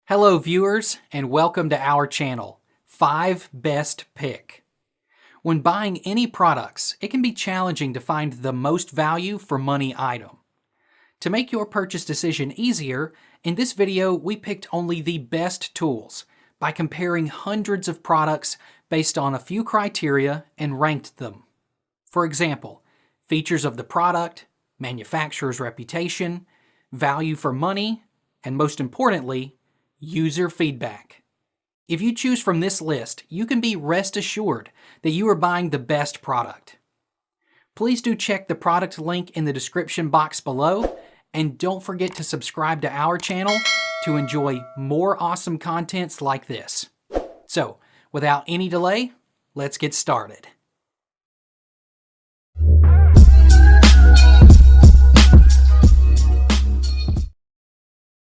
Hello viewers, and welcome to our channel, 5 Best Pick. When buying any products, it can be challenging to find the most value for money item. To make your purchase decision easier, in this video we picked only the best tools by comparing hundreds of products based on a few criteria and ranked them. For example, features of the product, manufacturer's reputation, value for money, and most importantly, user feedback. If you choose from this list, you can be rest assured that you are buying the best product. Please do check the product link in the description box below, and don't forget to subscribe to our channel to enjoy more awesome contents like this. So, without any delay, let's get started.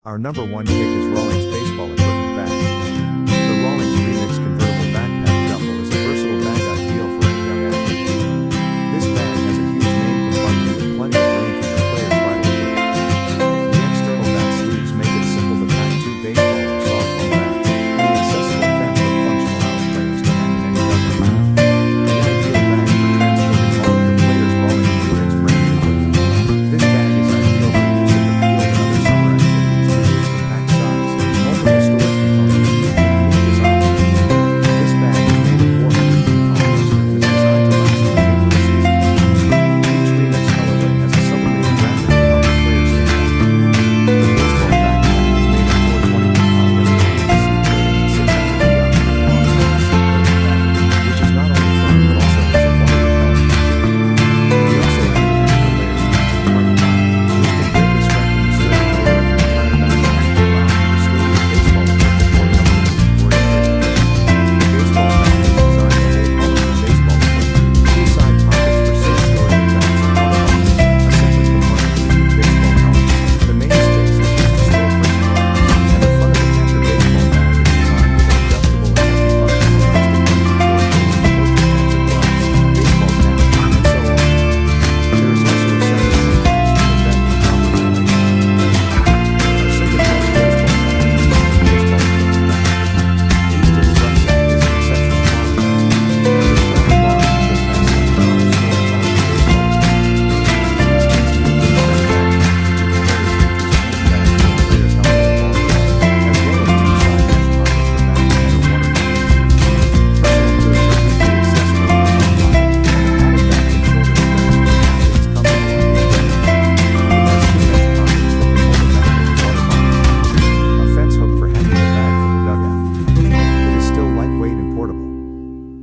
Our number one pick is Rawlings Baseball Equipment Bag. The Rawlings Remix Convertible Backpack Duffel is a versatile bag ideal for any young athlete. This bag has a huge main compartment with plenty of room for your player's vital equipment. The external back sleeves make it simple to pack 2 baseball or softball bags, and the accessible fence or functional allows players to hang in any duffel. The ideal bag for transporting all of your players' Rawlings Remix brand equipment. This bag is ideal for use in the field and other summer activities.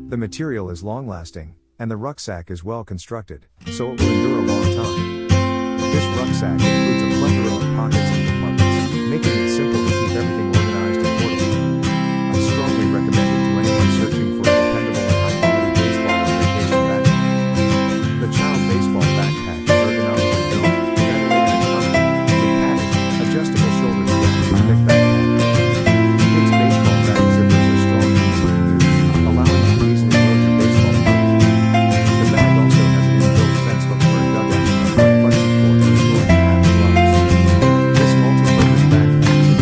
The material is long-lasting, and the rucksack is well constructed, so it will endure a long time. This rucksack includes a plethora of pockets and compartments, making it simple to keep everything organized and portable. I strongly recommend it to anyone searching for a dependable and high-quality baseball or vacation backpack. The child baseball backpack is ergonomically built, ventilated and comfortable, with padded, adjustable shoulder straps and thick backpack. Its baseball bag zippers are strong and easy to use, allowing you to easily load your baseball equipment. The bag also has an inbuilt fence hook for a dugout and a front punching cord for storing padded gloves. This multi-purpose backpack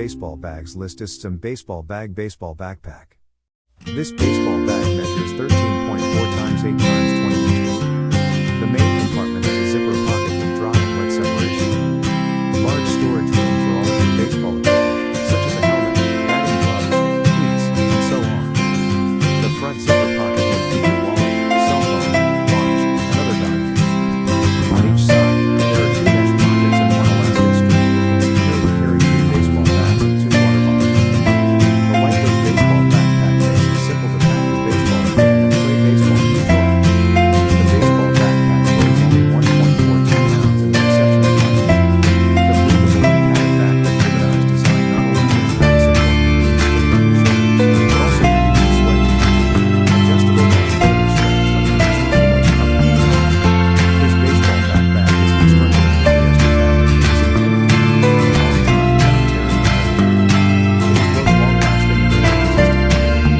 baseball bags list SDYSM Baseball Bag Baseball Backpack. This baseball bag measures 13.4 times 8 times 20 inches. The main compartment has a zipper pocket with dry and wet separation. Large storage room for all of your baseball equipment, such as a helmet, batting gloves, cleats, and so on. The front zipper pocket will keep your wallet, cell phone, watch, and other valuables. On each side, there are 2 mesh pockets and 1 elastic strip that can securely carry 3 baseball bats and 2 water bottles. The lightweight baseball backpack makes it simple to pack your baseball equipment and play baseball in your drawer. The baseball backpack weighs only 1.42 pounds and is exceptionally light. The breathable and padded back with ribbonized design not only gives back support for your shoulders, but also reduces sweating. Adjustable mesh shoulder straps let you choose the most comfortable one. This baseball backpack is constructed of polyester fabric that is intended to be used for a long time without tearing or melting. It is both long-lasting and weather-resistant. Smooth two-way zip close that are simple to clear. The back and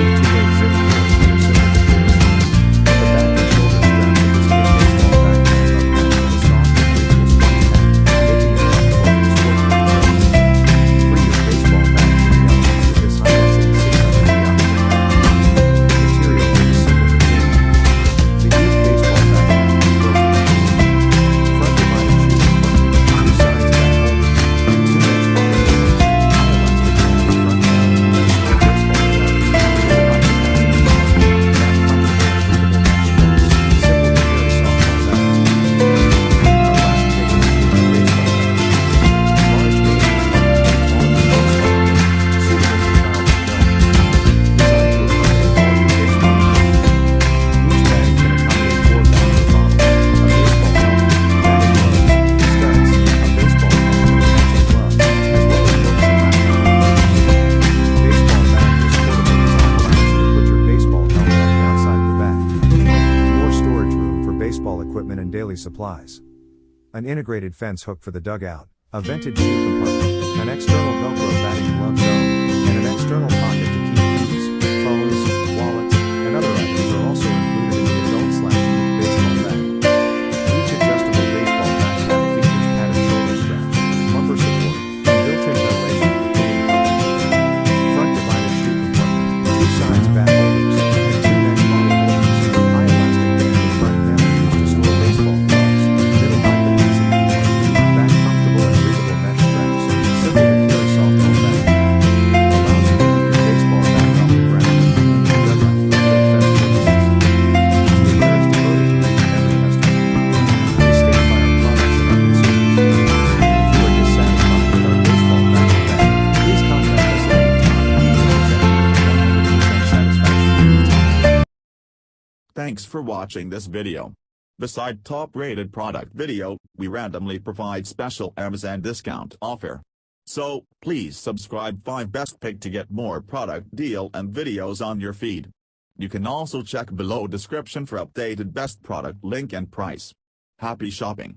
shoulder straps of this kit baseball backpack are packed with a soft and breathable sponge pad, making it comfortable for sportsmen and pros. Free your baseball bag from the elements with this high-density 600 diopter pad. The material is simple to clean. The used baseball backpack is built with front divided shoe compartment, 2 sides back holders, 2 mesh pockets, high elastic band front belt, store baseball gloves, with a high capacity compartment, wrap comfortable and breathable mesh straps, simple to carry softball bat. Our last pick is the baseball bag. Large main compartment with all of your baseball equipment, suitable for child and adult. Designed to accommodate all your baseball equipment. Each bag can accommodate 4 bags or bottles, a baseball helmet, batting gloves, studs, a baseball helmet with matching glove, as well as books and laptop holders. Baseball bag with portable design allows you to put your baseball helmet on the outside of the bag. More storage room for baseball equipment and daily supplies. An integrated fence hook for the dugout, a vented shoe compartment, an external Velcro batting glove zone, and an external pocket to keep keys, phones, wallets, and other items are also included in the adult/youth baseball bag. Each adjustable baseball backpack features padded shoulder straps, lumbar support, and built-in ventilation for cooling comfort. Front divided shoe compartment, 2 sides bat holders, and 2 mesh bottle holders, high elastic band in front panel used to store baseball gloves, middle high capacity compartment, back comfortable and breathable mesh straps, simple to carry softball bag. Allows you to keep your baseball bag off the ground and in your dugout for adult fence purposes. Hsmihair is devoted to making every customer happy. We stand by our products and our consumers. If you are dissatisfied with our baseball bag bag, please contact us at any time and we will present you with a 100% satisfaction guarantee. Thanks for watching this video. Beside top-rated product video, we randomly provide special Amazon discount offer. So, please subscribe 5 Best Pick to get more product deal and videos on your feed. You can also check below description for updated best product link and price. Happy shopping!